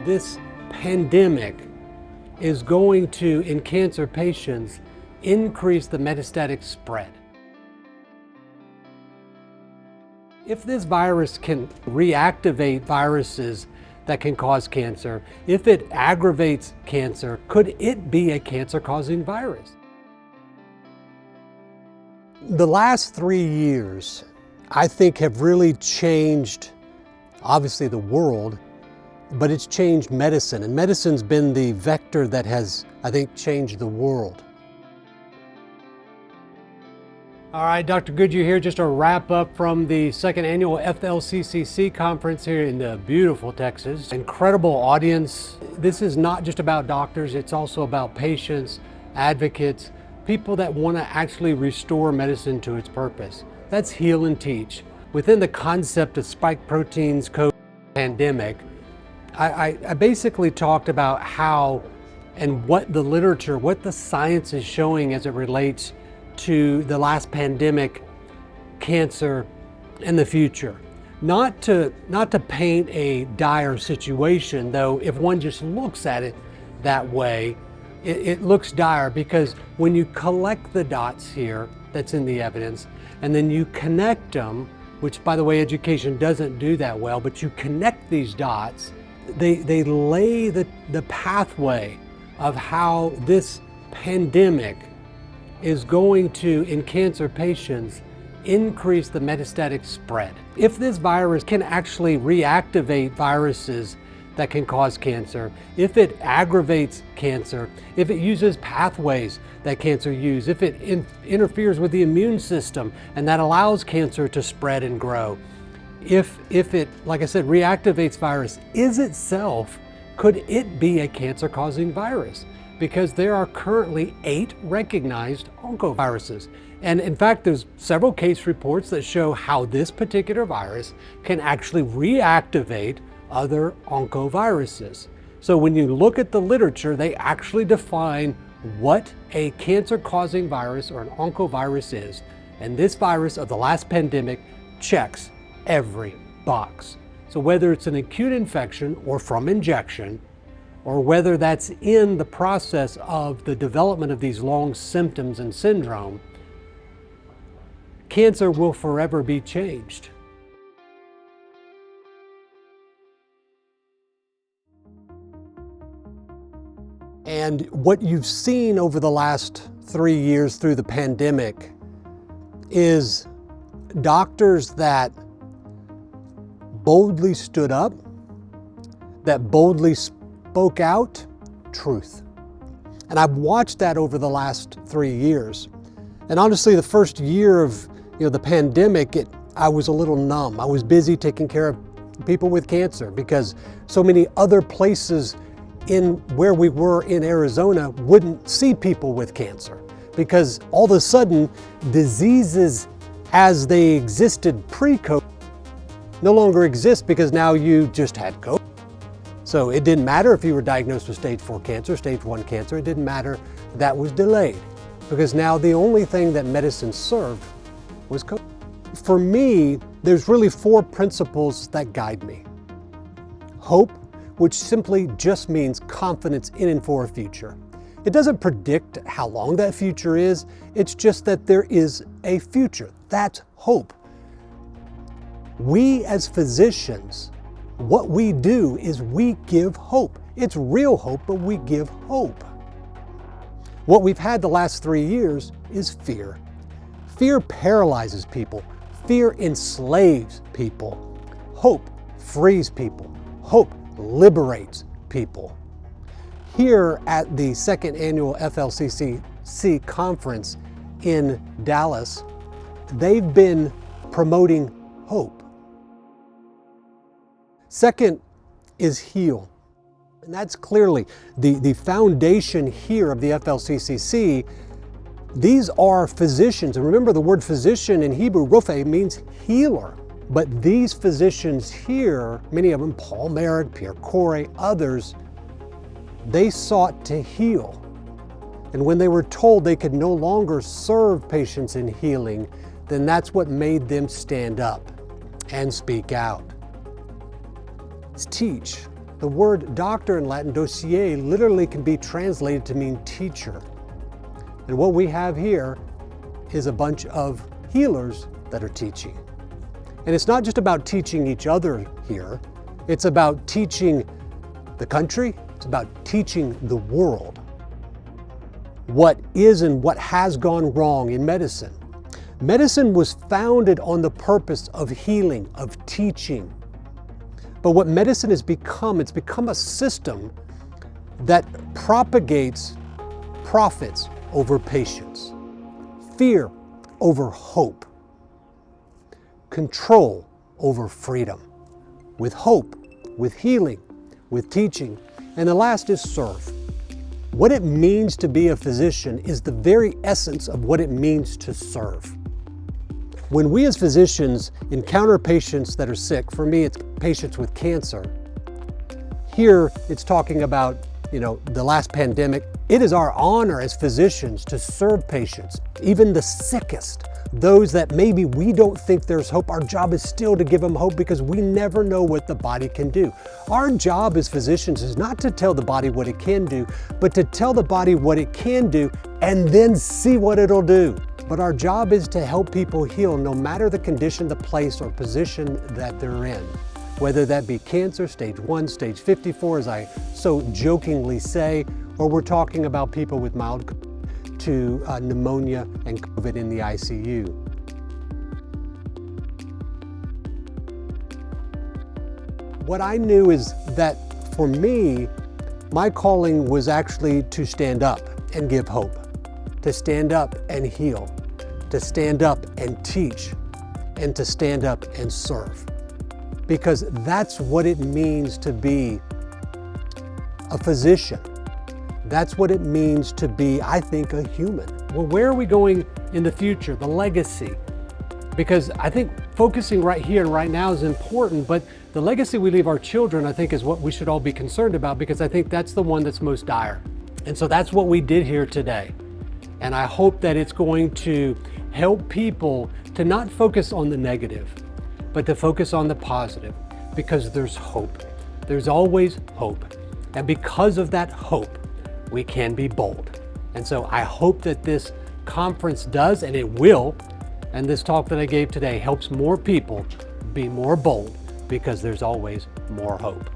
This pandemic is going to, in cancer patients, increase the metastatic spread. If this virus can reactivate viruses that can cause cancer, if it aggravates cancer, could it be a cancer-causing virus? The last 3 years, I think, have really changed, obviously, the world, but it's changed medicine. And medicine's been the vector that has, I think, changed the world. All right, Dr. Goodyear here, just a wrap up from the second annual FLCCC conference here in beautiful Texas. Incredible audience. This is not just about doctors, it's also about patients, advocates, people that want to actually restore medicine to its purpose. That's heal and teach. Within the concept of spike proteins, COVID pandemic, I basically talked about how and what the literature, what the science is showing as it relates to the last pandemic, cancer, and the future. Not to paint a dire situation, though if one just looks at it that way, it looks dire, because when you collect the dots here that's in the evidence, and then you connect them, which by the way, education doesn't do that well, but you connect these dots, they lay the pathway of how this pandemic is going to, in cancer patients, increase the metastatic spread. If this virus can actually reactivate viruses that can cause cancer, if it aggravates cancer, if it uses pathways that cancer use, if it interferes with the immune system and that allows cancer to spread and grow, if it, like I said, reactivates virus, could it be a cancer-causing virus? Because there are currently 8 recognized oncoviruses. And in fact, there's several case reports that show how this particular virus can actually reactivate other oncoviruses. So when you look at the literature, they actually define what a cancer-causing virus or an oncovirus is. And this virus of the last pandemic checks every box. So whether it's an acute infection or from injection, or whether that's in the process of the development of these long symptoms and syndrome, cancer will forever be changed. And what you've seen over the last 3 years through the pandemic is doctors that boldly stood up, that boldly spoke out truth. And I've watched that over the last 3 years. And honestly, the first year of the pandemic, I was a little numb. I was busy taking care of people with cancer because so many other places in where we were in Arizona wouldn't see people with cancer, because all of a sudden diseases as they existed pre-COVID no longer exist, because now you just had COVID. So it didn't matter if you were diagnosed with stage 4 cancer, stage 1 cancer, it didn't matter. That was delayed, because now the only thing that medicine served was COVID. For me, there's really 4 principles that guide me. Hope, which simply just means confidence in and for a future. It doesn't predict how long that future is, it's just that there is a future. That's hope. We as physicians, what we do is we give hope. It's real hope, but we give hope. What we've had the last 3 years is fear. Fear paralyzes people. Fear enslaves people. Hope frees people. Hope liberates people. Here at the second annual FLCCC conference in Dallas, they've been promoting hope. Second is heal. And that's clearly the foundation here of the FLCCC. These are physicians. And remember, the word physician in Hebrew, Rophe, means healer. But these physicians here, many of them, Paul Merrick, Pierre Corey, others, they sought to heal. And when they were told they could no longer serve patients in healing, then that's what made them stand up and speak out. Teach. The word doctor in Latin, dossier, literally can be translated to mean teacher. And what we have here is a bunch of healers that are teaching. And it's not just about teaching each other here, it's about teaching the country, it's about teaching the world what is and what has gone wrong in medicine. Medicine was founded on the purpose of healing, of teaching. But what medicine has become, it's become a system that propagates profits over patience, fear over hope, control over freedom, with hope, with healing, with teaching, and the last is serve. What it means to be a physician is the very essence of what it means to serve. When we as physicians encounter patients that are sick, for me it's patients with cancer, here it's talking about, the last pandemic. It is our honor as physicians to serve patients, even the sickest, those that maybe we don't think there's hope. Our job is still to give them hope because we never know what the body can do. Our job as physicians is not to tell the body what it can do, but to tell the body what it can do and then see what it'll do. But our job is to help people heal no matter the condition, the place, or position that they're in. Whether that be cancer, stage 1, stage 54, as I so jokingly say, or we're talking about people with mild to pneumonia and COVID in the ICU. What I knew is that for me, my calling was actually to stand up and give hope, to stand up and heal, to stand up and teach, and to stand up and serve. Because that's what it means to be a physician. That's what it means to be, I think, a human. Well, where are we going in the future? The legacy. Because I think focusing right here and right now is important, but the legacy we leave our children, I think, is what we should all be concerned about, because I think that's the one that's most dire. And so that's what we did here today. And I hope that it's going to help people to not focus on the negative, but to focus on the positive, because there's hope. There's always hope. And because of that hope, we can be bold. And so I hope that this conference does, and it will, and this talk that I gave today helps more people be more bold, because there's always more hope.